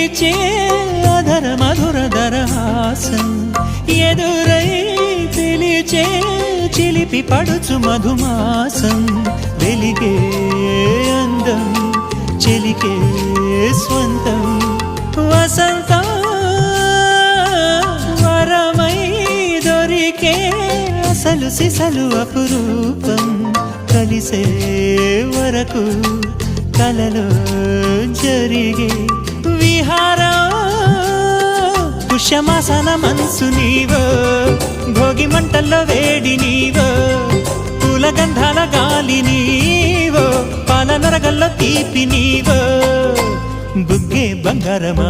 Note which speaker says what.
Speaker 1: వీచే అధర మధుర దరహాసం ఎదురై పిలిచే చిలిపి పడుచు మధుమాసం వెలిగే అందం చెలికే స్వంతం వసంతం వరమై దొరికే అసలు సిసలు అపురూపం కలిసే వరకు కలలో జరిగే విహారం పుష్యమాసన మనసు నీవో భోగి మంటల్లో వేడి నీవో పూల గంధాల గాలి నీవో పాల నరగల్లో తీపి నీవో బుగ్గే బంగారమా